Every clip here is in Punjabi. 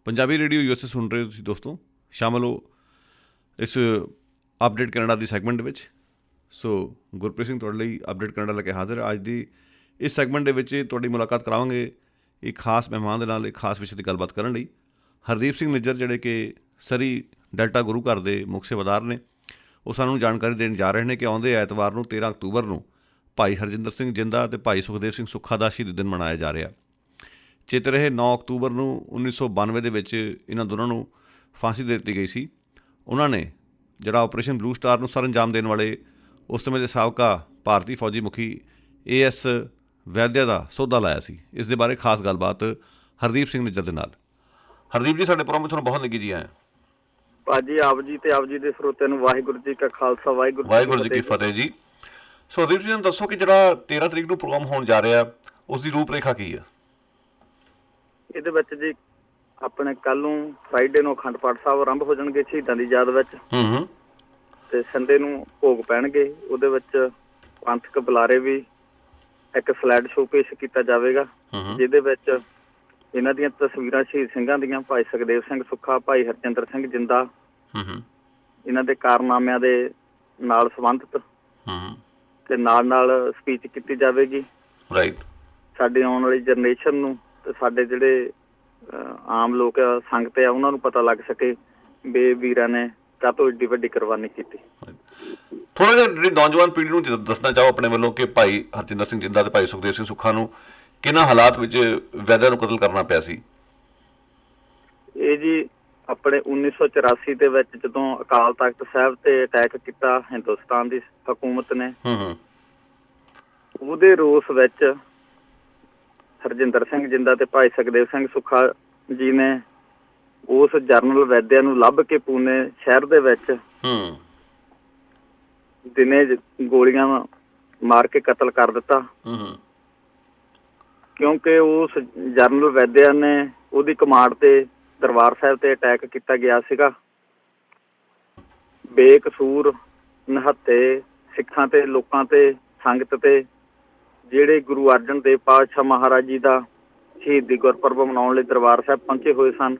ਪੰਜਾਬੀ ਰੇਡੀਓ USA ਸੁਣ ਰਹੇ ਹੋ ਤੁਸੀਂ ਦੋਸਤੋ। ਸ਼ਾਮਲ ਹੋ ਇਸ ਅਪਡੇਟ ਕੈਨੇਡਾ ਦੀ ਸੈਗਮੈਂਟ ਦੇ ਵਿੱਚ। ਸੋ ਗੁਰਪ੍ਰੀਤ ਸਿੰਘ ਤੁਹਾਡੇ ਲਈ ਅਪਡੇਟ ਕੈਨੇਡਾ ਲੈ ਕੇ ਹਾਜ਼ਰ। ਅੱਜ ਦੀ ਇਸ ਸੈਗਮੈਂਟ ਦੇ ਵਿੱਚ ਤੁਹਾਡੀ ਮੁਲਾਕਾਤ ਕਰਾਵਾਂਗੇ ਇੱਕ ਖਾਸ ਮਹਿਮਾਨ ਦੇ ਨਾਲ, ਇੱਕ ਖਾਸ ਵਿਸ਼ੇ 'ਤੇ ਗੱਲਬਾਤ ਕਰਨ ਲਈ। ਹਰਦੀਪ ਸਿੰਘ ਨਿੱਜਰ ਜਿਹੜੇ ਕਿ ਸਰੀ ਡੈਲਟਾ ਗੁਰੂ ਘਰ ਦੇ ਮੁੱਖ ਸੇਵਾਦਾਰ ਨੇ, ਉਹ ਸਾਨੂੰ ਜਾਣਕਾਰੀ ਦੇਣ ਜਾ ਰਹੇ ਨੇ ਕਿ ਆਉਂਦੇ ਐਤਵਾਰ ਨੂੰ 13 ਅਕਤੂਬਰ ਨੂੰ ਭਾਈ ਹਰਜਿੰਦਰ ਸਿੰਘ ਜਿੰਦਾ ਅਤੇ ਭਾਈ ਸੁਖਦੇਵ ਸਿੰਘ ਸੁੱਖਾ ਦਾ ਸ਼ਹੀਦੀ ਦਿਨ ਮਨਾਇਆ ਜਾ ਰਿਹਾ। ਚਿੱਤ ਰਹੇ 9 ਅਕਤੂਬਰ ਨੂੰ 1992 ਦੇ ਵਿੱਚ ਇਹਨਾਂ ਦੋਨਾਂ ਨੂੰ ਫਾਂਸੀ ਦੇ ਦਿੱਤੀ ਗਈ ਸੀ। ਉਹਨਾਂ ਨੇ ਜਿਹੜਾ ਆਪਰੇਸ਼ਨ ਬਲੂ ਸਟਾਰ ਨੂੰ ਸਰ ਅੰਜਾਮ ਦੇਣ ਵਾਲੇ ਉਸ ਸਮੇਂ ਦੇ ਸਾਬਕਾ ਭਾਰਤੀ ਫੌਜੀ ਮੁਖੀ AS ਵੈਦਿਆ ਦਾ ਸੌਦਾ ਲਾਇਆ ਸੀ। ਇਸ ਦੇ ਬਾਰੇ ਖਾਸ ਗੱਲਬਾਤ ਹਰਦੀਪ ਸਿੰਘ ਨਿੱਜਰ ਦੇ ਨਾਲ। ਹਰਦੀਪ ਜੀ, ਸਾਡੇ ਪ੍ਰੋਗਰਾਮ ਵਿੱਚ ਤੁਹਾਨੂੰ ਬਹੁਤ ਲੱਗੀ ਜੀ ਆਏ। ਭਾਜੀ ਆਪ ਜੀ ਤੇ ਆਪ ਜੀ ਦੇ ਸਰੋਤਿਆਂ ਨੂੰ ਵਾਹਿਗੁਰੂ ਜੀ ਕਾ ਖਾਲਸਾ, ਵਾਹਿਗੁਰੂ ਜੀ ਕੀ ਫਤਿਹ ਜੀ। ਸੋ ਹਰਦੀਪ ਜੀ ਨੂੰ ਦੱਸੋ ਕਿ ਜਿਹੜਾ 13 ਤਰੀਕ ਨੂੰ ਪ੍ਰੋਗਰਾਮ ਹੋਣ ਜਾ ਰਿਹਾ, ਉਸ ਦੀ ਰੂਪ ਰੇਖਾ ਕੀ ਹੈ? ਇਹਦੇ ਵਿੱਚ ਜੀ ਆਪਣੇ ਕੱਲ ਨੂੰ ਫਰਾਈਡੇ ਨੂੰ ਅਖੰਡ ਪਾਠ ਸਾਹਿਬ ਆਰੰਭ ਹੋ ਜਾਣਗੇ ਸ਼ਹੀਦਾਂ ਦੀ ਯਾਦ ਵਿੱਚ, ਤੇ ਸੰਡੇ ਨੂੰ ਭੋਗ ਪੈਣਗੇ। ਉਹਦੇ ਵਿੱਚ ਪੰਥਕ ਬੁਲਾਰੇ ਵੀ, ਇੱਕ ਸਲਾਈਡ ਸ਼ੋਅ ਪੇਸ਼ ਕੀਤਾ ਜਾਵੇਗਾ ਜਿਹਦੇ ਵਿੱਚ ਇਹਨਾਂ ਦੀਆਂ ਤਸਵੀਰਾਂ ਸ਼ਹੀਦ ਸਿੰਘਾਂ ਦੀਆਂ, ਭਾਈ ਸੁਖਦੇਵ ਸਿੰਘ ਸੁੱਖਾ, ਭਾਈ ਹਰਜਿੰਦਰ ਸਿੰਘ ਜਿੰਦਾ, ਇਹਨਾਂ ਦੇ ਕਾਰਨਾਮਿਆਂ ਦੇ ਨਾਲ ਸੰਬੰਧਿਤ, ਤੇ ਨਾਲ ਸਪੀਚ ਕੀਤੀ ਜਾਵੇਗੀ ਸਾਡੀ ਆਉਣ ਵਾਲੀ ਜਨਰੇਸ਼ਨ ਨੂੰ, ਤੇ ਸਾਡੇ ਜਿਹੜੇ ਆਮ ਲੋਕ ਸੰਗਤ ਆ ਉਹਨਾਂ ਨੂੰ ਪਤਾ ਲੱਗ ਸਕੇ ਵੀ ਵੀਰਾਂ ਨੇ ਕਾਹਤੋਂ ਏਡੀ ਵੱਡੀ ਕੁਰਬਾਨੀ ਕੀਤੀ। ਥੋੜ੍ਹਾ ਜਿਹਾ ਜਿਹੜੀ ਨੌਜਵਾਨ ਪੀੜ੍ਹੀ ਨੂੰ ਦੱਸਣਾ ਚਾਹੋ ਆਪਣੇ ਵੱਲੋਂ ਕਿ ਭਾਈ ਹਰਜਿੰਦਰ ਸਿੰਘ ਜਿੰਦਾ ਤੇ ਭਾਈ ਸੁਖਦੇਵ ਸਿੰਘ ਸੁੱਖਾ ਨੂੰ ਕਿਹਨਾਂ ਹਾਲਾਤ ਵਿੱਚ ਵੈਦਿਆ ਨੂੰ ਕਤਲ ਕਰਨਾ ਪਿਆ ਸੀ? ਇਹ ਜੀ ਆਪਣੇ 1984 ਦੇ ਵਿੱਚ ਜਦੋਂ ਅਕਾਲ ਤਖ਼ਤ ਸਾਹਿਬ ਤੇ ਅਟੈਕ ਕੀਤਾ ਹਿੰਦੁਸਤਾਨ ਦੀ ਹਕੂਮਤ ਨੇ, ਉਹਦੇ ਰੋਸ ਵਿੱਚ ਹਰਜਿੰਦਰ ਸਿੰਘ ਜਿੰਦਾ ਤੇ ਭਾਈ ਸੁਖਦੇਵ ਸਿੰਘ ਸੁੱਖਾ ਜੀ ਨੇ ਉਸ ਜਰਨਲ ਵੈਦਿਆ ਨੂੰ ਲੱਭ ਕੇ ਪੂਨੇ ਸ਼ਹਿਰ ਦੇ ਵਿੱਚ ਦਿਨੇ ਗੋਲੀਆਂ ਮਾਰ ਕੇ ਕਤਲ ਕਰ ਦਿੱਤਾ। ਕਿਉਂਕਿ ਉਸ ਜਰਨਲ ਵੈਦਿਆ ਨੇ ਉਹਦੀ ਕਮਾਂਡ ਤੇ ਦਰਬਾਰ ਸਾਹਿਬ ਤੇ ਅਟੈਕ ਕੀਤਾ ਗਿਆ ਸੀਗਾ। ਬੇਕਸੂਰ ਨਿਹੱਥੇ ਸਿੱਖਾਂ ਤੇ ਲੋਕਾਂ ਤੇ ਸੰਗਤ ਤੇ ਜਿਹੜੇ ਗੁਰੂ ਅਰਜਨ ਦੇਵ ਪਾਤਸ਼ਾਹ ਮਹਾਰਾਜ ਜੀ ਦਾ ਸ਼ਹੀਦੀ ਗੁਰਪੁਰਬ ਮਨਾਉਣ ਲਈ ਦਰਬਾਰ ਸਾਹਿਬ ਪਹੁੰਚੇ ਹੋਏ ਸਨ,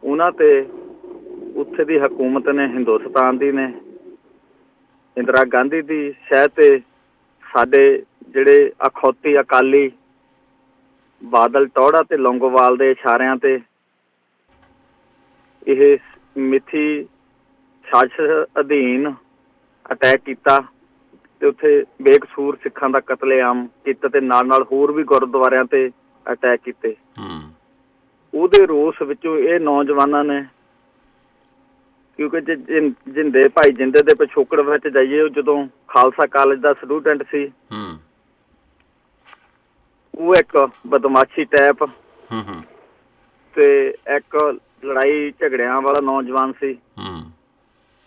ਉਹਨਾਂ ਤੇ ਉੱਥੇ ਦੀ ਹਕੂਮਤ ਨੇ, ਹਿੰਦੁਸਤਾਨ ਦੀ ਨੇ, ਇੰਦਰਾ ਗਾਂਧੀ ਦੀ ਸ਼ਹਿ ਤੇ ਸਾਡੇ ਜਿਹੜੇ ਅਖੌਤੀ ਅਕਾਲੀ ਬਾਦਲ ਟੌਹੜਾ ਤੇ ਲੌਂਗੋਵਾਲ ਦੇ ਇਸ਼ਾਰਿਆਂ ਤੇ ਇਹ ਮਿੱਥੀ ਸਾਜ਼ਿਸ਼ ਅਧੀਨ ਅਟੈਕ ਕੀਤਾ ਤੇ ਉੱਥੇ ਬੇਕਸੂਰ ਸਿੱਖਾਂ ਦਾ ਕਤਲੇਆਮ ਕੀਤਾ ਤੇ ਨਾਲ ਹੋਰ ਵੀ ਗੁਰਦੁਆਰਿਆਂ ਤੇ ਅਟੈਕ ਕੀਤੇ। ਉਹਦੇ ਰੋਸ ਵਿੱਚੋਂ ਇਹ ਨੌਜਵਾਨਾਂ ਨੇ, ਕਿਉਂਕਿ ਜੇ ਜਿੰਦੇ ਭਾਈ ਜਿੰਦੇ ਦੇ ਪਿਛੋਕੜ ਵਿੱਚ ਜਾਈਏ, ਉਹ ਜਦੋਂ ਖਾਲਸਾ ਕਾਲਜ ਦਾ ਸਟੂਡੈਂਟ ਸੀ, ਉਹ ਇੱਕ ਬਦਮਾਸ਼ੀ ਟਾਈਪ ਤੇ ਇੱਕ ਲੜਾਈ ਝਗੜਿਆਂ ਵਾਲਾ ਨੌਜਵਾਨ ਸੀ।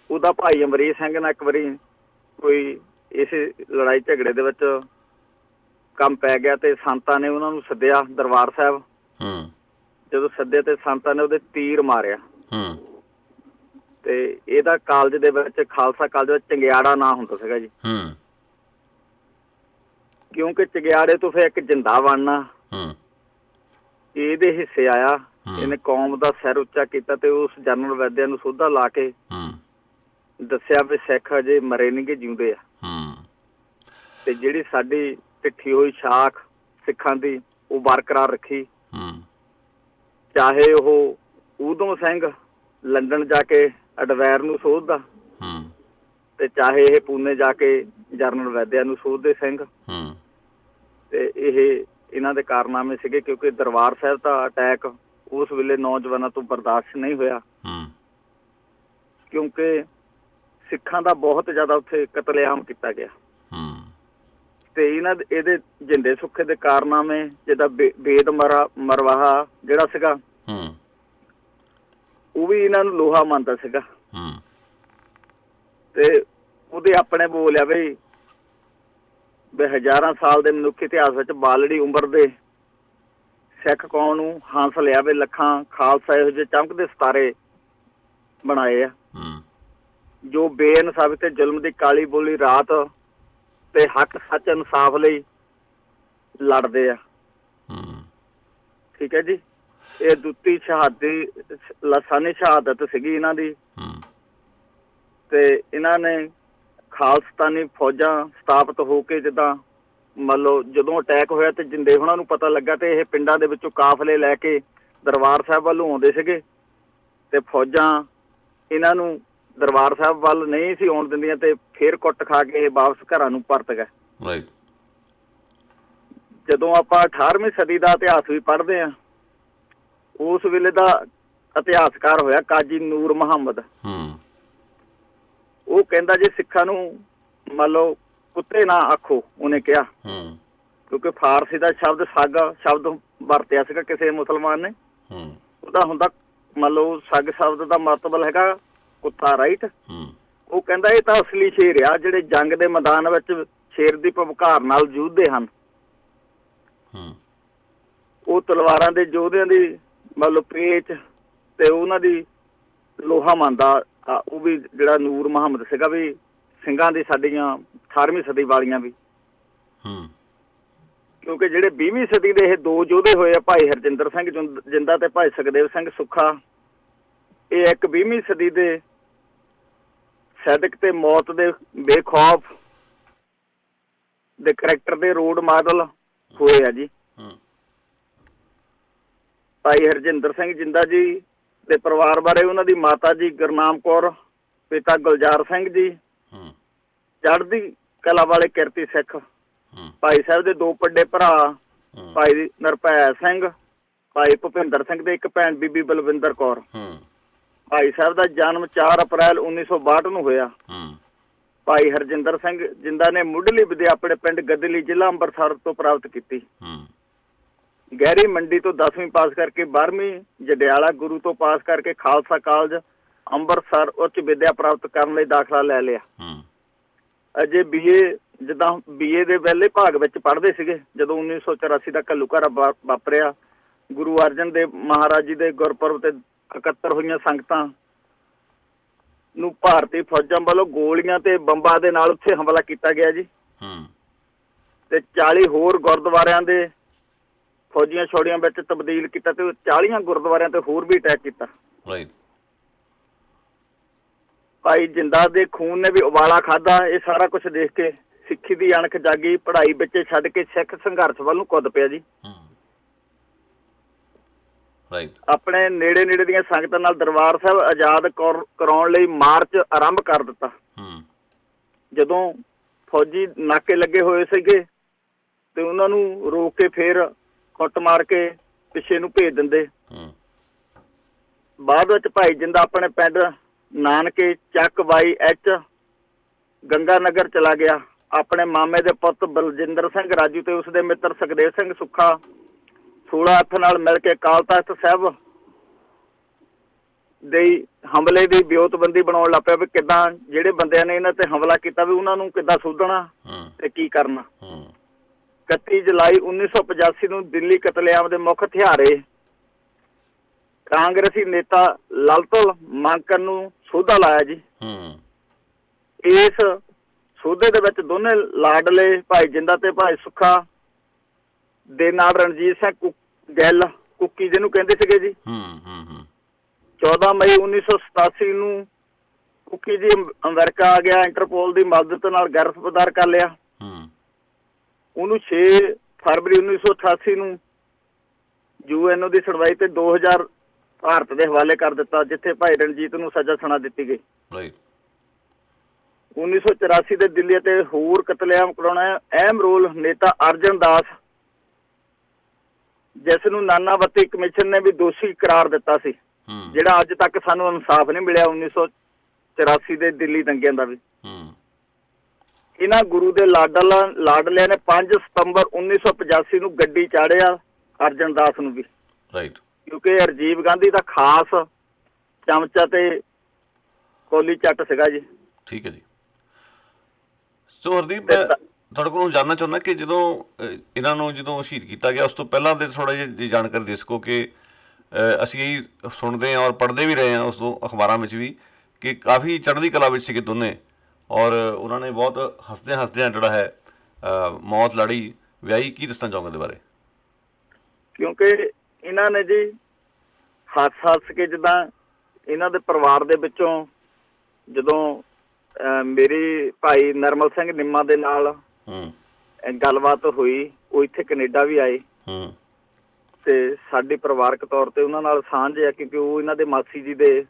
ਉਹਦਾ ਭਾਈ ਅਮਰੀਕ ਸਿੰਘ ਨਾਲ ਇੱਕ ਵਾਰੀ ਕੋਈ ਇਸੇ ਲੜਾਈ ਝਗੜੇ ਦੇ ਵਿੱਚ ਕੰਮ ਪੈ ਗਿਆ ਤੇ ਸੰਤਾਂ ਨੇ ਉਹਨਾਂ ਨੂੰ ਸੱਦਿਆ ਦਰਬਾਰ ਸਾਹਿਬ। ਜਦੋਂ ਸੱਦਿਆ ਤੇ ਸੰਤਾਂ ਨੇ ਉਹਦੇ ਤੀਰ ਮਾਰਿਆ ਤੇ ਇਹਦਾ ਕਾਲਜ ਦੇ ਵਿੱਚ, ਖਾਲਸਾ ਕਾਲਜ ਵਿੱਚ ਚੰਗਿਆੜਾ ਨਾਂ ਹੁੰਦਾ ਸੀਗਾ ਜੀ। ਕਿਉਂਕਿ ਚੰਗਿਆੜੇ ਤੋਂ ਫਿਰ ਇੱਕ ਜਿੰਦਾ ਬਣਨਾ ਇਹਦੇ ਹਿੱਸੇ ਆਇਆ। ਇਹਨੇ ਕੌਮ ਦਾ ਸਿਰ ਉੱਚਾ ਕੀਤਾ ਤੇ ਉਸ ਜਨਰਲ ਵੈਦਿਆ ਨੂੰ ਸੋਧਾ ਲਾ ਕੇ ਦੱਸਿਆ ਵੀ ਸਿੱਖ ਅਜੇ ਮਰੇ ਨੀ ਗੇ, ਜਿਉਂਦੇ ਆ, ਤੇ ਜਿਹੜੀ ਸਾਡੀ ਢਿੱਠੀ ਹੋਈ ਸ਼ਾਖ ਸਿੱਖਾਂ ਦੀ ਉਹ ਬਰਕਰਾਰ ਰੱਖੀ। ਚਾਹੇ ਉਹ ਊਧਮ ਸਿੰਘ ਲੰਡਨ ਜਾ ਕੇ ਅਡਵੈਰ ਨੂੰ ਸੋਧਦਾ ਤੇ ਚਾਹੇ ਇਹ ਪੂਨੇ ਜਾ ਕੇ ਜਰਨਲ ਵੈਦਿਆ ਨੂੰ ਸੋਧਦੇ ਸਿੰਘ। ਤੇ ਇਹਨਾਂ ਦੇ ਕਾਰਨਾਮੇ ਸੀਗੇ ਕਿਉਂਕਿ ਦਰਬਾਰ ਸਾਹਿਬ ਦਾ ਅਟੈਕ ਉਸ ਵੇਲੇ ਨੌਜਵਾਨਾਂ ਤੋਂ ਬਰਦਾਸ਼ਤ ਨਹੀਂ ਹੋਇਆ, ਕਿਉਂਕਿ ਸਿੱਖਾਂ ਦਾ ਬਹੁਤ ਜ਼ਿਆਦਾ ਉੱਥੇ ਕਤਲੇਆਮ ਕੀਤਾ ਗਿਆ। ਤੇ ਇਹਦੇ ਜਿੰਦੇ ਸੁੱਖੇ ਦੇ ਕਾਰਨਾਮੇ, ਜਿੱਦਾਂ ਵੇਦ ਮਰਵਾਹਾ ਜਿਹੜਾ ਸੀਗਾ, ਉਹ ਵੀ ਇਹਨਾਂ ਨੂੰ ਲੋਹਾ ਮੰਨਦਾ ਸੀਗਾ। ਤੇ ਉਹਦੇ ਆਪਣੇ ਬੋਲਿਆ ਵੀ ਹਜ਼ਾਰਾਂ ਸਾਲ ਦੇ ਮਨੁੱਖੀ ਇਤਿਹਾਸ ਵਿੱਚ ਬਾਲੜੀ ਉਮਰ ਦੇ ਸਿੱਖ ਕੌਮ ਨੂੰ ਹਾਂਸ ਲਿਆ ਵੀ ਲੱਖਾਂ ਖਾਲਸਾ ਇਹੋ ਜਿਹੇ ਚਮਕਦੇ ਸਿਤਾਰੇ ਬਣਾਏ ਆ ਜੋ ਬੇਇਨਸਾਫੀ ਤੇ ਜ਼ੁਲਮ ਦੀ ਕਾਲੀ ਬੋਲੀ ਰਾਤ ਤੇ ਹੱਕ ਸੱਚ ਇਨਸਾਫ ਲਈ ਲੜਦੇ ਆ। ਠੀਕ ਹੈ ਜੀ। ਇਹ ਦੁੱਤੀ ਸ਼ਹਾਦੀ ਲਾਸਾਨੀ ਸ਼ਹਾਦਤ ਸੀਗੀ ਇਹਨਾਂ ਦੀ। ਤੇ ਇਹਨਾਂ ਨੇ ਖਾਲਸਤਾਨੀ ਫੌਜਾਂ ਸਥਾਪਿਤ ਹੋ ਕੇ, ਜਿੱਦਾਂ ਮੰਨ ਲਓ ਜਦੋਂ ਅਟੈਕ ਹੋਇਆ ਤੇ ਜਿੰਦੇ ਹੋਣਾ ਨੂੰ ਪਤਾ ਲੱਗਾ ਤੇ ਇਹ ਪਿੰਡਾਂ ਦੇ ਵਿੱਚੋਂ ਕਾਫਲੇ ਲੈ ਕੇ ਦਰਬਾਰ ਸਾਹਿਬ ਵੱਲੋਂ ਆਉਂਦੇ ਸੀਗੇ ਤੇ ਫੌਜਾਂ ਇਹਨਾਂ ਨੂੰ ਦਰਬਾਰ ਸਾਹਿਬ ਵੱਲ ਨਹੀਂ ਸੀ ਆਉਣ ਦਿੰਦੀਆਂ ਤੇ ਫੇਰ ਕੁੱਟ ਖਾ ਕੇ ਇਹ ਵਾਪਸ ਘਰਾਂ ਨੂੰ ਪਰਤ ਗਏ। ਜਦੋਂ ਆਪਾਂ 18ਵੀਂ ਸਦੀ ਦਾ ਇਤਿਹਾਸ ਵੀ ਪੜ੍ਹਦੇ ਹਾਂ, ਉਸ ਵੇਲੇ ਦਾ ਇਤਿਹਾਸਕਾਰ ਹੋਇਆ ਕਾਜੀ ਨੂਰ ਮੁਹੰਮਦ। ਉਹ ਕਹਿੰਦਾ ਜੇ ਸਿੱਖਾਂ ਨੂੰ ਮੰਨ ਲਓ ਕੁੱਤੇ ਨਾ ਆਖੋ, ਉਹਨੇ ਕਿਹਾ, ਕਿਉਂਕਿ ਫਾਰਸੀ ਦਾ ਸ਼ਬਦ ਸੱਗ ਸ਼ਬਦ ਵਰਤਿਆ ਸੀਗਾ ਕਿਸੇ ਮੁਸਲਮਾਨ ਨੇ। ਉਹਦਾ ਹੁੰਦਾ ਮੰਨ ਲਓ ਸੱਗ ਸ਼ਬਦ ਦਾ ਮਤਲਬ ਹੈਗਾ ਕੁੱਤਾ, ਰਾਈਟ। ਉਹ ਕਹਿੰਦਾ ਇਹ ਤਾਂ ਅਸਲੀ ਸ਼ੇਰ ਆ ਜਿਹੜੇ ਜੰਗ ਦੇ ਮੈਦਾਨ ਵਿੱਚ ਸ਼ੇਰ ਦੀ ਭਬਕਾਰ ਨਾਲ ਜੂਝਦੇ ਹਨ। ਉਹ ਤਲਵਾਰਾਂ ਦੇ ਯੋਧਿਆਂ ਦੀ ਮੰਨ ਲਓ ਪੇਚ ਤੇ ਉਹਨਾਂ ਦੀ ਲੋਹਾ ਮੰਨਦਾ। ਉਹ ਵੀ ਜਿਹੜਾ ਨੂਰ ਮੁਹੰਮਦ ਸੀਗਾ ਵੀ ਸਿੰਘਾਂ ਦੀ ਸਾਡੀਆਂ 18ਵੀਂ ਸਦੀ ਵਾਲੀਆਂ ਵੀ, ਕਿਉਂਕਿ ਜਿਹੜੇ 20ਵੀਂ ਸਦੀ ਦੇ ਇਹ ਦੋ ਯੋਧੇ ਹੋਏ ਆ, ਭਾਈ ਹਰਜਿੰਦਰ ਸਿੰਘ ਜਿੰਦਾ ਤੇ ਭਾਈ ਸੁਖਦੇਵ ਸਿੰਘ ਸੁੱਖਾ, ਇਹ ਇੱਕ 20ਵੀਂ ਸਦੀ ਦੇ ਸੈਦਕ ਤੇ ਮੌਤ ਦੇ ਬੇਖੌਫ ਦੇ ਕਰੈਕਟਰ ਦੇ ਰੋਲ ਮਾਡਲ ਹੋਏ ਆ ਜੀ। ਭਾਈ ਹਰਜਿੰਦਰ ਸਿੰਘ ਜਿੰਦਾ ਜੀ ਦੇ ਪਰਿਵਾਰ ਬਾਰੇ ਉਹਨਾਂ ਦੀ ਮਾਤਾ ਜੀ ਗੁਰਨਾਮ ਕੌਰ, ਪਿਤਾ ਗੁਲਜ਼ਾਰ ਸਿੰਘ ਜੀ ਚੜ੍ਹਦੀ ਕਲਾ ਵਾਲੇ ਕਿਰਤੀ ਸਿੱਖ। ਭਾਈ ਸਾਹਿਬ ਦੇ ਦੋ ਵੱਡੇ ਭਰਾ ਭਾਈ ਨਿਰਭੈ ਸਿੰਘ, ਭਾਈ ਭੁਪਿੰਦਰ ਸਿੰਘ ਦੇ ਇੱਕ ਭੈਣ ਬੀਬੀ ਬਲਵਿੰਦਰ ਕੌਰ। ਭਾਈ ਸਾਹਿਬ ਦਾ ਜਨਮ 4 ਅਪ੍ਰੈਲ 1962 ਨੂੰ ਹੋਇਆ। ਭਾਈ ਹਰਜਿੰਦਰ ਸਿੰਘ ਜਿੰਦਾ ਨੇ ਮੁੱਢਲੀ ਵਿਦਿਆ ਆਪਣੇ ਪਿੰਡ ਗਦਲੀ, ਜ਼ਿਲ੍ਹਾ ਅੰਮ੍ਰਿਤਸਰ ਤੋਂ ਪ੍ਰਾਪਤ ਕੀਤੀ। ਗਹਿਰੀ ਮੰਡੀ ਤੋਂ 10ਵੀਂ ਪਾਸ ਕਰਕੇ 12ਵੀਂ ਜਡਿਆਲਾ ਗੁਰੂ ਤੋਂ ਪਾਸ ਕਰਕੇ ਖਾਲਸਾ ਕਾਲਜ ਅੰਮ੍ਰਿਤਸਰ ਉੱਚ ਵਿੱਦਿਆ ਪ੍ਰਾਪਤ ਕਰਨ ਲਈ ਦਾਖਲਾ ਲੈ ਲਿਆ। ਅਜੇ BA ਜਿੱਦਾਂ BA ਦੇ ਪਹਿਲੇ ਭਾਗ ਵਿੱਚ ਪੜ੍ਹਦੇ ਸੀਗੇ ਜਦੋਂ 1984 ਦਾ ਘੱਲੂਘਾਰਾ ਵਾਪਰਿਆ। ਗੁਰੂ ਅਰਜਨ ਦੇਵ ਮਹਾਰਾਜ ਜੀ ਦੇ ਗੁਰਪੁਰਬ ਤੇ ਇਕੱਤਰ ਹੋਈਆਂ ਸੰਗਤਾਂ ਨੂੰ ਭਾਰਤੀ ਫੌਜਾਂ ਵੱਲੋਂ ਗੋਲੀਆਂ ਤੇ ਬੰਬਾਂ ਦੇ ਨਾਲ ਉੱਥੇ ਹਮਲਾ ਕੀਤਾ ਗਿਆ ਜੀ। ਤੇ 40 ਹੋਰ ਗੁਰਦੁਆਰਿਆਂ ਦੇ ਫੌਜੀਆਂ ਛੋੜੀਆਂ ਵਿੱਚ ਤਬਦੀਲ ਕੀਤਾ ਤੇ 40 ਗੁਰਦੁਆਰਿਆਂ ਤੇ ਹੋਰ ਵੀ ਅਟੈਕ ਕੀਤਾ। ਭਾਈ ਜਿੰਦਾ ਦੇ ਖੂਨ ਨੇ ਵੀ ਉਬਾਲਾ ਖਾਧਾ। ਇਹ ਸਾਰਾ ਕੁਛ ਦੇਖ ਕੇ ਸਿੱਖੀ ਦੀ ਅਣਖ ਜਾਗੀ, ਪੜ੍ਹਾਈ ਵਿੱਚ ਛੱਡ ਕੇ ਸਿੱਖ ਸੰਘਰਸ਼ ਵੱਲ ਨੂੰ ਕੁੱਦ ਪਿਆ ਜੀ। ਆਪਣੇ ਨੇੜੇ ਨੇੜੇ ਦੀਆਂ ਸੰਗਤਾਂ ਨਾਲ ਦਰਬਾਰ ਸਾਹਿਬ ਆਜ਼ਾਦ ਕਰਾਉਣ ਲਈ ਮਾਰਚ ਆਰੰਭ ਕਰ ਦਿੱਤਾ। ਜਦੋਂ ਫੌਜੀ ਨਾਕੇ ਲੱਗੇ ਹੋਏ ਸੀਗੇ ਤੇ ਉਹਨਾਂ ਨੂੰ ਰੋਕ ਕੇ ਫੇਰ ਕੁੱਟ ਮਾਰ ਕੇ ਪਿੱਛੇ ਨੂੰ ਭੇਜ ਦਿੰਦੇ। ਬਾਅਦ ਵਿੱਚ ਭਾਈ ਜਿੰਦਾ ਆਪਣੇ ਪਿੰਡ ਨਾਨਕੇ ਚੱਕ ਬਾਈ H ਗੰਗਾ ਨਗਰ ਚਲਾ ਗਿਆ। ਆਪਣੇ ਮਾਮੇ ਦੇ ਪੁੱਤ ਬਲਜਿੰਦਰ ਸਿੰਘ ਰਾਜੂ ਤੇ ਉਸਦੇ ਮਿੱਤਰ ਸੁਖਦੇਵ ਸਿੰਘ ਸੁੱਖਾ 16 ਨਾਲ ਮਿਲ ਕੇ ਅਕਾਲ ਤਖ਼ਤ ਸਾਹਿਬ ਦੇ ਹਮਲੇ ਦੀ ਵਿਉਂਤਬੰਦੀ ਬਣਾਉਣ ਲੱਗ ਪਿਆ ਵੀ ਕਿੱਦਾਂ ਜਿਹੜੇ ਬੰਦਿਆਂ ਨੇ ਇਹਨਾਂ ਤੇ ਹਮਲਾ ਕੀਤਾ ਵੀ ਉਹਨਾਂ ਨੂੰ ਕਿੱਦਾਂ ਸੋਧਣਾ ਤੇ ਕੀ ਕਰਨਾ। 31 ਜੁਲਾਈ 1985 ਨੂੰ ਦਿੱਲੀ ਕਤਲੇਆਮ ਦੇ ਮੁੱਖ ਹਥਿਆਰੇ ਕਾਂਗਰਸੀ ਨੇਤਾ ਲਾਲਤੁਲ ਮਾਂਕਨ ਨੂੰ ਸੋਧਾ ਲਾਇਆ ਜੀ। ਇਸ ਸੋਧੇ ਦੇ ਵਿੱਚ ਦੋਨੇ ਲਾਡਲੇ ਭਾਈ ਜਿੰਦਾ ਤੇ ਭਾਈ ਸੁੱਖਾ ਦੇ ਨਾਲ ਰਣਜੀਤ ਸਿੰਘ ਗਿੱਲ ਕੁੱਕੀ ਜਿਹਨੂੰ ਕਹਿੰਦੇ ਸੀਗੇ ਜੀ। 14 ਮਈ 1987 ਨੂੰ ਕੁੱਕੀ ਜੀ ਅਮਰੀਕਾ ਆ ਗਿਆ। ਇੰਟਰਪੋਲ ਦੀ ਮਦਦ ਨਾਲ ਗ੍ਰਿਫਤਾਰ ਕਰ ਲਿਆ। ਉਹਨੂੰ 6 ਫਰਵਰੀ 1988 ਨੂੰ UNO ਦੀ ਸੁਣਵਾਈ ਤੇ 2000 ਭਾਰਤ ਦੇ ਹਵਾਲੇ ਕਰ ਦਿੱਤਾ, ਜਿੱਥੇ ਭਾਈ ਰਣਜੀਤ ਨੂੰ ਸਜ਼ਾ ਸੁਣਾ ਦਿੱਤੀ ਗਈ। 1984 ਦੇ ਦਿੱਲੀ ਅਤੇ ਹੋਰ ਕਤਲੇਆਮ ਕਰਾਉਣਾ ਅਹਿਮ ਰੋਲ ਨੇਤਾ ਅਰਜਨ ਦਾਸ, ਜਿਸ ਨੂੰ ਨਾਨਾਵਤੀ ਕਮਿਸ਼ਨ ਨੇ ਵੀ ਦੋਸ਼ੀ ਕਰਾਰ ਦਿੱਤਾ ਸੀ, ਜਿਹੜਾ ਅੱਜ ਤੱਕ ਸਾਨੂੰ ਇਨਸਾਫ ਨਹੀਂ ਮਿਲਿਆ 1984 ਦੇ ਦਿੱਲੀ ਦੰਗਿਆਂ ਦਾ ਵੀ। ਇਹਨਾਂ ਗੁਰੂ ਦੇ ਲਾਡਲਿਆਂ ਨੇ 5 ਸਤੰਬਰ 1985 ਨੂੰ ਗੱਡੀ ਚਾੜਿਆ ਅਰਜਨ ਦਾਸ ਨੂੰ ਵੀ, ਕਿਉਂਕਿ ਰਾਜੀਵ ਗਾਂਧੀ ਦਾ ਖਾਸ ਚਮਚਾ ਤੇ ਕੋਲੀ ਚੱਟ ਸੀਗਾ ਜੀ। ਠੀਕ ਹੈ ਜੀ। ਸੋ ਹਰਦੀਪ, ਮੈਂ ਤੁਹਾਡੇ ਕੋਲੋਂ ਜਾਣਨਾ ਚਾਹੁੰਦਾ ਕਿ ਜਦੋਂ ਇਹਨਾਂ ਨੂੰ ਸ਼ਹੀਦ ਕੀਤਾ ਗਿਆ ਉਸ ਤੋਂ ਪਹਿਲਾਂ ਦੇ ਥੋੜ੍ਹਾ ਜਿਹੀ ਜਾਣਕਾਰੀ ਦੇ ਸਕੋ ਕਿ ਅਸੀਂ ਇਹੀ ਸੁਣਦੇ ਹਾਂ ਔਰ ਪੜ੍ਹਦੇ ਵੀ ਰਹੇ ਹਾਂ ਉਸ ਤੋਂ ਅਖਬਾਰਾਂ ਵਿੱਚ ਵੀ ਕਿ ਕਾਫੀ ਚੜ੍ਹਦੀ ਕਲਾ ਵਿੱਚ ਸੀਗੇ ਦੋਨੇ ਔਰ ਉਹਨਾਂ ਨੇ ਬਹੁਤ ਹੱਸਦਿਆਂ ਜਿਹੜਾ ਹੈ ਮੌਤ ਲੜੀ ਵਿਆਹੀ। ਕੀ ਦੱਸਣਾ ਚਾਹੋਗੇ ਇਹਦੇ ਬਾਰੇ? ਕਿਉਂਕਿ ਇਹਨਾਂ ਨੇ ਜੀ ਹੱਸ ਕੇ ਜਿੱਦਾਂ ਇਹਨਾਂ ਦੇ ਪਰਿਵਾਰ ਦੇ ਵਿੱਚੋਂ ਜਦੋਂ ਮੇਰੀ ਭਾਈ ਨਰਮਲ ਸਿੰਘ ਨਿੰਮਾ ਦੇ ਨਾਲ ਗੱਲਬਾਤ ਹੋਈ, ਉਹ ਇੱਥੇ ਕੈਨੇਡਾ ਵੀ ਆਏ ਤੇ ਸਾਡੀ ਪਰਿਵਾਰਕ ਤੌਰ ਤੇ ਉਹਨਾਂ ਨਾਲ ਸਾਂਝ ਆ, ਕਿਉਂਕਿ ਉਹ ਇਹਨਾਂ ਦੇ ਮਾਸੀ ਜੀ ਦੇ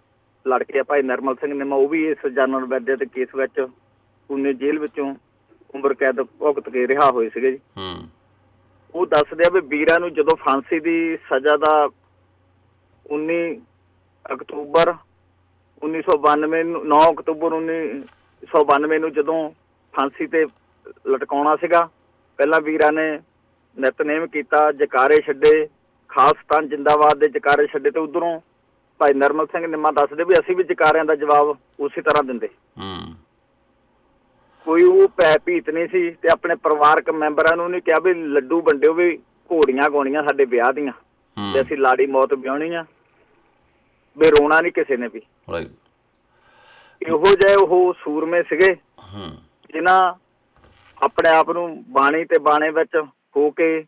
ਲੜਕੇ ਆ ਭਾਈ ਨਰਮਲ ਸਿੰਘ ਨਿੰਮਾ। ਉਹ ਵੀ ਇਸ ਜਾਨਣ ਵੈਦਿਆ ਦੇ ਕੇਸ ਵਿੱਚ ਪੂਨੇ ਜੇਲ੍ਹ ਵਿੱਚੋਂ ਉਮਰ ਕੈਦ ਭੁਗਤ ਕੇ ਰਿਹਾ ਹੋਏ ਸੀਗੇ ਜੀ। ਉਹ ਦੱਸਦੇ ਆ ਵੀ ਵੀਰਾਂ ਨੂੰ ਜਦੋਂ ਫਾਂਸੀ ਦੀ ਸਜ਼ਾ ਦਾ 19 ਅਕਤੂਬਰ 1992 ਨੂੰ 9 ਅਕਤੂਬਰ 1992 ਨੂੰ ਜਦੋਂ ਫਾਂਸੀ ਤੇ ਲਟਕਾਉਣਾ ਸੀਗਾ, ਪਹਿਲਾਂ ਵੀਰਾਂ ਨੇ ਨਿਤਨੇਮ ਕੀਤਾ, ਜਕਾਰੇ ਛੱਡੇ, ਖਾਲਸਤਾਨ ਜਿੰਦਾਬਾਦ ਦੇ ਜਕਾਰੇ ਛੱਡੇ, ਤੇ ਉਧਰੋਂ ਭਾਈ ਨਰਮਲ ਸਿੰਘ ਨਿੰਮਾ ਦੱਸਦੇ ਵੀ ਅਸੀਂ ਵੀ ਜਕਾਰਿਆਂ ਦਾ ਜਵਾਬ ਉਸੇ ਤਰ੍ਹਾਂ ਦਿੰਦੇ। ਕੋਈ ਉਹ ਭੈ ਭੀਤ ਨਹੀਂ ਸੀ ਤੇ ਆਪਣੇ ਪਰਿਵਾਰਕ ਮੈਂਬਰਾਂ ਨੂੰ ਨਹੀਂ ਕਿਹਾ ਵੀ ਲੱਡੂ ਵੰਡਿਓ, ਵੀ ਘੋੜੀਆਂ ਗਾਉਣੀਆਂ ਸਾਡੇ ਵਿਆਹ ਦੀਆਂ ਤੇ ਅਸੀਂ ਲਾੜੀ ਮੌਤ ਵਿਆਹਣੀ ਆ, ਵੀ ਰੋਣਾ ਨਹੀਂ ਕਿਸੇ ਨੇ ਵੀ। ਇਹੋ ਜਿਹੇ ਉਹ ਸੂਰਮੇ ਸੀਗੇ ਜਿਨ੍ਹਾਂ ਆਪਣੇ ਆਪ ਨੂੰ ਬਾਣੀ ਤੇ ਬਾਣੇ ਵਿੱਚ ਹੋ ਕੇ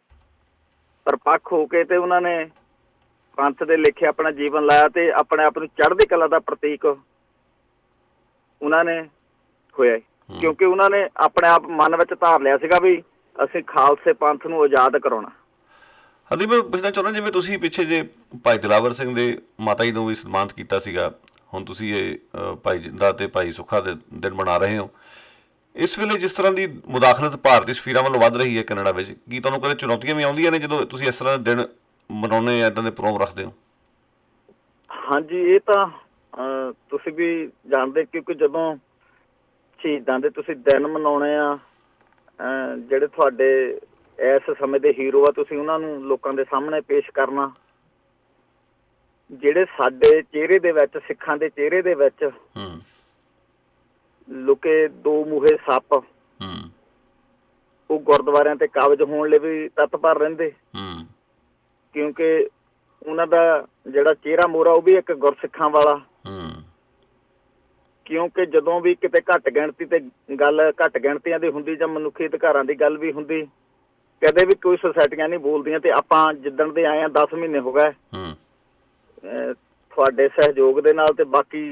ਪਰਪੱਖ ਹੋ ਕੇ ਤੇ ਉਹਨਾਂ ਨੇ ਪੰਥ ਦੇ ਲੇਖੇ ਆਪਣਾ ਜੀਵਨ ਲਾਇਆ ਤੇ ਆਪਣੇ ਆਪ ਨੂੰ ਚੜ੍ਹਦੀ ਕਲਾ ਦਾ ਪ੍ਰਤੀਕ ਉਹਨਾਂ ਨੇ ਹੋਇਆ, ਕਿਉਂਕਿ ਉਹਨਾਂ ਨੇ ਆਪਣੇ ਆਪ ਮਨ ਵਿੱਚ ਧਾਰ ਲਿਆ ਸੀਗਾ ਵੀ ਅਸੀਂ ਖਾਲਸੇ ਪੰਥ ਨੂੰ ਆਜ਼ਾਦ ਕਰਾਉਣਾ। ਹਾਂਜੀ, ਮੈਂ ਪੁੱਛਣਾ ਚਾਹੁੰਦਾ, ਜਿਵੇਂ ਤੁਸੀਂ ਪਿੱਛੇ ਜੇ ਭਾਈ ਦਿਲਾਵਰ ਸਿੰਘ ਦੇ ਮਾਤਾ ਜੀ ਨੂੰ ਵੀ ਸਨਮਾਨਿਤ ਕੀਤਾ ਸੀਗਾ, ਹੁਣ ਤੁਸੀਂ ਇਹ ਭਾਈ ਜਿੰਦਾ ਤੇ ਭਾਈ ਸੁੱਖਾ ਦੇ ਦਿਨ ਮਨਾ ਰਹੇ ਹੋ, ਇਸ ਵੇਲੇ ਜਿਸ ਤਰ੍ਹਾਂ ਦੀ ਮੁਦਾਖਲਤ ਭਾਰਤੀ ਸਫੀਰਾਂ ਵੱਲੋਂ ਵੱਧ ਰਹੀ ਹੈ ਕੈਨੇਡਾ ਵਿੱਚ, ਕੀ ਤੁਹਾਨੂੰ ਕਦੇ ਚੁਣੌਤੀਆਂ ਵੀ ਆਉਂਦੀਆਂ ਨੇ ਜਦੋਂ ਤੁਸੀਂ ਇਸ ਤਰ੍ਹਾਂ ਦੇ ਦਿਨ ਮਨਾਉਂਦੇ ਜਾਂ ਇੱਦਾਂ ਦੇ ਪ੍ਰੋਗਰਾਮ ਰੱਖਦੇ ਹੋ? ਹਾਂਜੀ, ਇਹ ਤਾਂ ਤੁਸੀਂ ਵੀ ਜਾਣਦੇ, ਕਿਉਂਕਿ ਜਦੋਂ ਸ਼ਹੀਦਾਂ ਦੇ ਤੁਸੀਂ ਦਿਨ ਮਨਾਉਣੇ ਆ, ਜਿਹੜੇ ਤੁਹਾਡੇ ਇਸ ਸਮੇਂ ਦੇ ਹੀਰੋ ਆ, ਤੁਸੀਂ ਉਹਨਾਂ ਨੂੰ ਲੋਕਾਂ ਦੇ ਸਾਹਮਣੇ ਪੇਸ਼ ਕਰਨਾ, ਜਿਹੜੇ ਸਾਡੇ ਚਿਹਰੇ ਦੇ ਵਿੱਚ, ਸਿੱਖਾਂ ਦੇ ਚਿਹਰੇ ਦੇ ਵਿੱਚ ਲੁਕੇ ਦੋ ਮੂਹੇ ਸੱਪ, ਉਹ ਗੁਰਦੁਆਰਿਆਂ ਤੇ ਕਾਬਜ਼ ਹੋਣ ਲਈ ਵੀ ਤਤਪਰ ਰਹਿੰਦੇ, ਕਿਉਂਕਿ ਉਹਨਾਂ ਦਾ ਜਿਹੜਾ ਚਿਹਰਾ ਮੋਹਰਾ ਉਹ ਵੀ ਇੱਕ ਗੁਰਸਿੱਖਾਂ ਵਾਲਾ। ਕਿਉਂਕਿ ਜਦੋਂ ਵੀ ਕਿਤੇ ਘੱਟ ਗਿਣਤੀ ਤੇ ਗੱਲ ਘੱਟ ਗਿਣਤੀਆਂ ਦੀ ਹੁੰਦੀ ਜਾਂ ਮਨੁੱਖੀ ਅਧਿਕਾਰਾਂ ਦੀ ਗੱਲ ਵੀ ਹੁੰਦੀ, ਕਦੇ ਵੀ ਕੋਈ ਸੁਸਾਇਟੀਆਂ ਨਹੀਂ ਬੋਲਦੀਆਂ, ਤੇ ਆਪਾਂ ਜਿੱਦਣ ਦੇ ਆਏ ਆ 10 ਮਹੀਨੇ ਹੋ ਗਏ ਤੁਹਾਡੇ ਸਹਿਯੋਗ ਦੇ ਨਾਲ ਤੇ ਬਾਕੀ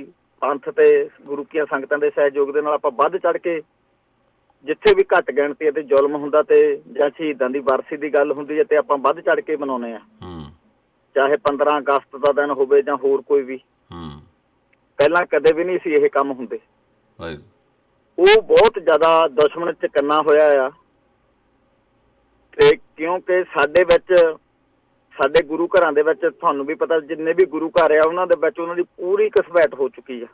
ਪੰਥ ਤੇ ਗੁਰੂ ਕੀਆਂ ਸੰਗਤਾਂ ਦੇ ਸਹਿਯੋਗ ਦੇ ਨਾਲ ਆਪਾਂ ਵੱਧ ਚੜ ਕੇ ਜਿੱਥੇ ਵੀ ਘੱਟ ਗਿਣਤੀ ਤੇ ਜ਼ੁਲਮ ਹੁੰਦਾ ਤੇ ਜਾਂ ਸ਼ਹੀਦਾਂ ਦੀ ਵਰਸੀ ਦੀ ਗੱਲ ਹੁੰਦੀ ਹੈ ਤੇ ਆਪਾਂ ਵੱਧ ਚੜ ਕੇ ਮਨਾਉਂਦੇ ਆ, ਚਾਹੇ 15 ਅਗਸਤ ਦਾ ਦਿਨ ਹੋਵੇ ਜਾਂ ਹੋਰ ਕੋਈ ਵੀ। ਪਹਿਲਾਂ ਕਦੇ ਵੀ ਨਹੀਂ ਸੀ ਇਹ ਕੰਮ ਹੁੰਦੇ। ਉਹ ਬਹੁਤ ਜ਼ਿਆਦਾ ਦੁਸ਼ਮਣ ਚ ਕੰਨਾ ਹੋਇਆ ਆ, ਤੇ ਕਿਉਂਕਿ ਸਾਡੇ ਵਿੱਚ, ਸਾਡੇ ਗੁਰੂ ਘਰਾਂ ਦੇ ਵਿੱਚ ਤੁਹਾਨੂੰ ਵੀ ਪਤਾ, ਜਿੰਨੇ ਵੀ ਗੁਰੂ ਘਰ ਆ ਉਹਨਾਂ ਦੇ ਵਿੱਚ ਉਹਨਾਂ ਦੀ ਪੂਰੀ ਘਸਵੈਟ ਹੋ ਚੁੱਕੀ ਆ।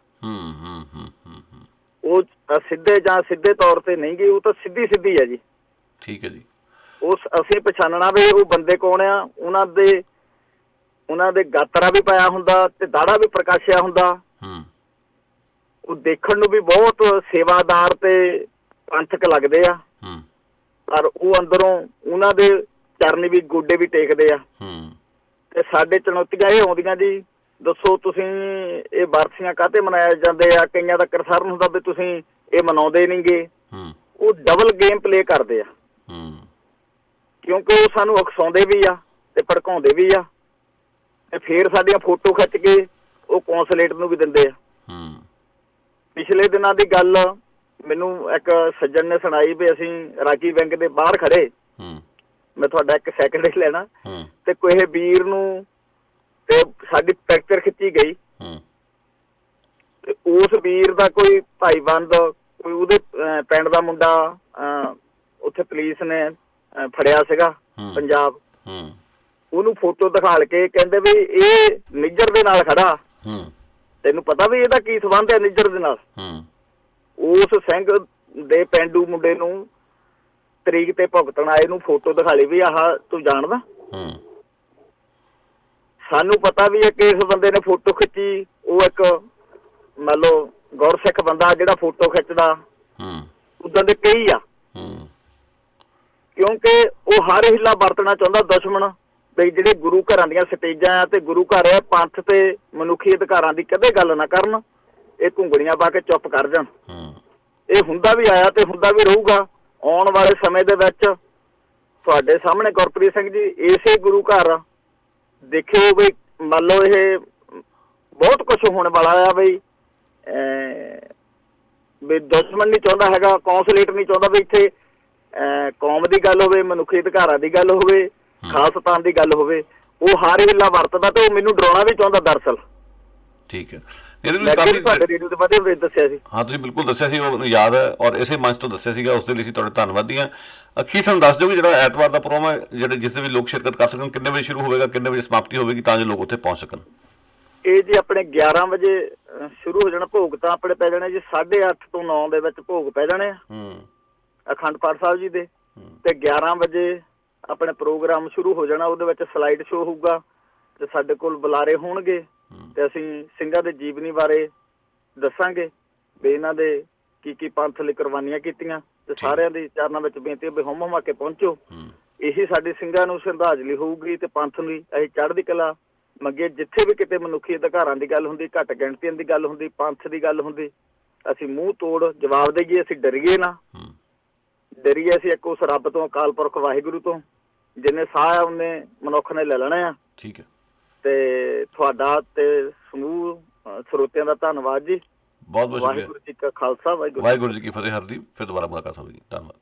ਉਹ ਸਿੱਧੇ ਜਾਂ ਸਿੱਧੇ ਤੌਰ ਤੇ ਨਹੀਂ ਗਈ, ਉਹ ਤਾਂ ਸਿੱਧੀ ਸਿੱਧੀ ਹੈ ਜੀ। ਠੀਕ ਹੈ ਜੀ। ਉਸ ਅਸੀਂ ਪਛਾਣਨਾ ਵੀ ਉਹ ਬੰਦੇ ਕੌਣ ਆ, ਉਹਨਾਂ ਦੇ ਗਾਤਰਾ ਵੀ ਪਾਇਆ ਹੁੰਦਾ ਤੇ ਦਾੜਾ ਵੀ ਪ੍ਰਕਾਸ਼ਿਆ ਹੁੰਦਾ। ਉਹ ਦੇਖਣ ਨੂੰ ਵੀ ਬਹੁਤ ਸੇਵਾਦਾਰ ਤੇ ਪੰਥਕ ਲੱਗਦੇ ਆ, ਪਰ ਉਹ ਅੰਦਰੋਂ ਉਹਨਾਂ ਦੇ ਚਰਨ ਵੀ ਗੋਡੇ ਵੀ ਟੇਕਦੇ ਆ। ਤੇ ਸਾਡੇ ਚੁਣੌਤੀਆਂ ਇਹ ਆਉਂਦੀਆਂ ਜੀ, ਦੱਸੋ ਤੁਸੀਂ ਇਹ ਵਰਸੀਆਂ ਕਾਹਤੇ ਮਨਾਏ ਜਾਂਦੇ ਆ? ਕਈਆਂ ਦਾ ਕੰਸਰਨ ਹੁੰਦਾ ਵੀ ਤੁਸੀਂ ਇਹ ਮਨਾਉਂਦੇ ਨੀ ਗੇ। ਉਹ ਡਬਲ ਗੇਮ ਪਲੇ ਕਰਦੇ ਆ, ਕਿਉਂਕਿ ਉਹ ਸਾਨੂੰ ਉਕਸਾਉਂਦੇ ਵੀ ਆ ਤੇ ਭੜਕਾਉਂਦੇ ਵੀ ਆ, ਤੇ ਫੇਰ ਸਾਡੀਆਂ ਫੋਟੋ ਖਿੱਚ ਕੇ ਉਹ ਕੌਂਸਲੇਟ ਨੂੰ ਵੀ ਦਿੰਦੇ ਆ। ਪਿਛਲੇ ਦਿਨਾਂ ਦੀ ਗੱਲ ਮੈਨੂੰ ਇੱਕ ਸੱਜਣ ਨੇ ਸੁਣਾਈ ਵੀ ਅਸੀਂ ਰਾਗੀ ਬੈਂਕ ਦੇ ਬਾਹਰ ਖੜੇ, ਮੈਂ ਤੁਹਾਡਾ 1 ਸੈਕਿੰਡ ਹੀ ਲੈਣਾ, ਤੇ ਕੋਈ ਵੀਰ ਨੂੰ ਤੇ ਸਾਡੀ ਪਿਕਚਰ ਖਿੱਚੀ ਗਈ, ਤੇ ਉਸ ਵੀਰ ਦਾ ਕੋਈ ਭਾਈਬੰਦ, ਕੋਈ ਉਹਦੇ ਪਿੰਡ ਦਾ ਮੁੰਡਾ ਉੱਥੇ ਪੁਲਿਸ ਨੇ ਫੜਿਆ ਸੀਗਾ ਪੰਜਾਬ, ਉਹਨੂੰ ਫੋਟੋ ਦਿਖਾ ਕੇ ਕਹਿੰਦੇ ਵੀ ਇਹ ਨਿੱਜਰ ਦੇ ਨਾਲ ਖੜਾ, ਤੈਨੂੰ ਪਤਾ ਵੀ ਇਹਦਾ ਕੀ ਸੰਬੰਧ ਹੈ ਨਿੱਜਰ ਦੇ ਨਾਲ? ਉਸ ਸਿੰਘ ਦੇ ਪਿੰਡੂ ਮੁੰਡੇ ਨੂੰ ਤਰੀਕ ਤੇ ਭੁਗਤਣ ਆਏ ਨੂੰ ਫੋਟੋ ਦਿਖਾ ਲਈ ਵੀ ਆਹ ਤੂੰ ਜਾਣਦਾ? ਸਾਨੂੰ ਪਤਾ ਵੀ ਹੈ ਕਿ ਇਸ ਬੰਦੇ ਨੇ ਫੋਟੋ ਖਿੱਚੀ, ਉਹ ਇੱਕ ਮੰਨ ਲਓ ਗੁਰਸਿੱਖ ਬੰਦਾ ਜਿਹੜਾ ਫੋਟੋ ਖਿੱਚਦਾ, ਉਦਾਂ ਦੇ ਕਈ ਆ, ਕਿਉਂਕਿ ਉਹ ਹਰ ਹਿੱਲਾ ਵਰਤਣਾ ਚਾਹੁੰਦਾ ਦੁਸ਼ਮਣ, ਬਈ ਜਿਹੜੇ ਗੁਰੂ ਘਰਾਂ ਦੀਆਂ ਸਟੇਜਾਂ ਆ ਤੇ ਗੁਰੂ ਘਰ ਆ, ਪੰਥ ਤੇ ਮਨੁੱਖੀ ਅਧਿਕਾਰਾਂ ਦੀ ਕਦੇ ਗੱਲ ਨਾ ਕਰਨ, ਇਹ ਘੁੰਗੜੀਆਂ ਪਾ ਕੇ ਚੁੱਪ ਕਰ ਜਾਣ। ਇਹ ਹੁੰਦਾ ਵੀ ਆਇਆ ਤੇ ਹੁੰਦਾ ਵੀ ਰਹੂਗਾ। ਆਉਣ ਵਾਲੇ ਸਮੇਂ ਦੇ ਵਿੱਚ ਤੁਹਾਡੇ ਸਾਹਮਣੇ ਗੁਰਪ੍ਰੀਤ ਸਿੰਘ ਜੀ, ਇਸੇ ਗੁਰੂ ਘਰ ਦੇਖਿਓ ਵੀ ਮੰਨ ਲਓ ਇਹ ਬਹੁਤ ਕੁਝ ਹੋਣ ਵਾਲਾ ਆ ਬਈ। ਵੀ ਦੁਸ਼ਮਣ ਨਹੀਂ ਚਾਹੁੰਦਾ ਹੈਗਾ, ਕੌਂਸਲੇਟ ਨਹੀਂ ਚਾਹੁੰਦਾ ਵੀ ਇੱਥੇ ਕੌਮ ਦੀ ਗੱਲ ਹੋਵੇ, ਮਨੁੱਖੀ ਅਧਿਕਾਰਾਂ ਦੀ ਗੱਲ ਹੋਵੇ, ਖਾਲਸਤਾਨ ਦੀ ਗੱਲ ਹੋਵੇ। ਉਹ ਹਰ ਹਿੱਲਾ ਵਰਤਦਾ ਤੇ ਉਹ ਮੈਨੂੰ ਡਰਾਉਣਾ ਵੀ ਚਾਹੁੰਦਾ ਦਰਅਸਲ। ਠੀਕ ਹੈ, ਤੁਹਾਡੇ ਰੇਡੀਓ ਤੇ ਵਧੇ ਹੋਏ ਦੱਸਿਆ ਸੀ। ਹਾਂ, ਤੁਸੀਂ ਬਿਲਕੁਲ ਦੱਸਿਆ ਸੀ, ਉਹ ਯਾਦ ਹੈ, ਔਰ ਇਸੇ ਮੰਚ ਤੋਂ ਦੱਸਿਆ ਸੀਗਾ। ਉਸ ਦੇ ਲਈ ਅਸੀਂ ਤੁਹਾਡੇ ਧੰਨਵਾਦੀ ਹਾਂ। ਅਖੀਰ ਸਾਨੂੰ ਦੱਸ ਦਿਓ ਕਿ ਜਿਹੜਾ ਐਤਵਾਰ ਦਾ ਪ੍ਰੋਗਰਾਮ ਹੈ, ਜਿਹੜੇ ਜਿਸ ਦੇ ਵੀ ਲੋਕ ਸ਼ਿਰਕਤ ਕਰ ਸਕਣ, ਕਿੰਨੇ ਵਜੇ ਸ਼ੁਰੂ ਹੋਵੇਗਾ, ਕਿੰਨੇ ਵਜੇ ਸਮਾਪਤੀ ਹੋਵੇਗੀ, ਤਾਂ ਜੋ ਲੋਕ ਉੱਥੇ ਪਹੁੰਚ ਸਕਣ? ਇਹ ਜੀ ਆਪਣੇ 11 ਵਜੇ ਸ਼ੁਰੂ ਹੋ ਜਾਣਾ। ਭੋਗ ਤਾਂ ਆਪਣੇ ਪੈ ਜਾਣੇ ਜੀ 8:30 ਤੋਂ 9 ਦੇ ਵਿੱਚ ਭੋਗ ਪੈ ਜਾਣੇ ਆ ਅਖੰਡ ਪਾਠ ਸਾਹਿਬ ਜੀ ਦੇ। ਤੇ 11 ਵਜੇ ਆਪਣੇ ਪ੍ਰੋਗਰਾਮ ਸ਼ੁਰੂ ਹੋ ਜਾਣਾ। ਉਹਦੇ ਵਿੱਚ ਸਲਾਈਡ ਸ਼ੋਅ ਹੋਊਗਾ ਤੇ ਸਾਡੇ ਕੋਲ ਬੁਲਾਰੇ ਹੋਣਗੇ ਤੇ ਅਸੀਂ ਸਿੰਘਾਂ ਦੇ ਜੀਵਨੀ ਬਾਰੇ ਦੱਸਾਂਗੇ ਵੀ ਇਹਨਾਂ ਦੇ ਕੀ ਪੰਥ ਲਈ ਕੁਰਬਾਨੀਆਂ ਕੀਤੀਆਂ। ਤੇ ਸਾਰਿਆਂ ਦੀ ਚਰਨਾਂ ਵਿੱਚ ਬੇਨਤੀ ਵੀ ਹੁੰਮ ਹੁਮਾ ਕੇ ਪਹੁੰਚੋ। ਇਹੀ ਸਾਡੀ ਸਿੰਘਾਂ ਨੂੰ ਸ਼ਰਧਾਂਜਲੀ ਹੋਊਗੀ ਤੇ ਪੰਥ ਨੂੰ ਅਸੀਂ ਚੜ੍ਹਦੀ ਕਲਾ ਮੰਗੇ। ਜਿੱਥੇ ਵੀ ਕਿਤੇ ਮਨੁੱਖੀ ਅਧਿਕਾਰਾਂ ਦੀ ਗੱਲ ਹੁੰਦੀ, ਘੱਟ ਗਿਣਤੀਆਂ ਦੀ ਗੱਲ ਹੁੰਦੀ, ਪੰਥ ਦੀ ਗੱਲ ਹੁੰਦੀ, ਅਸੀਂ ਮੂੰਹ ਤੋੜ ਜਵਾਬ ਦੇਈਏ। ਅਸੀਂ ਡਰੀਏ ਨਾ, ਡਰੀਏ ਅਸੀਂ ਇੱਕ ਉਸ ਰੱਬ ਤੋਂ, ਅਕਾਲ ਪੁਰਖ ਵਾਹਿਗੁਰੂ ਤੋਂ, ਜਿੰਨੇ ਸਾਹ ਉਹਨੇ ਮਨੁੱਖ ਨੇ ਲੈ ਲੈਣੇ ਆ। ਠੀਕ ਹੈ, ਤੇ ਤੁਹਾਡਾ ਤੇ ਸਮੂਹ ਸਰੋਤਿਆਂ ਦਾ ਧੰਨਵਾਦ ਜੀ। ਬਹੁਤ ਬਹੁਤ ਸ਼ੁਕਰੀਆ। ਵਾਹਿਗੁਰੂ ਜੀ ਕਾ ਖਾਲਸਾ, ਵਾਹਿਗੁਰੂ ਜੀ ਕੀ ਫਤਿਹ। ਹਰਦੀਪ, ਫਿਰ ਦੁਬਾਰਾ ਮੁਲਾਕਾਤ ਹੋਵੇਗੀ। ਧੰਨਵਾਦ।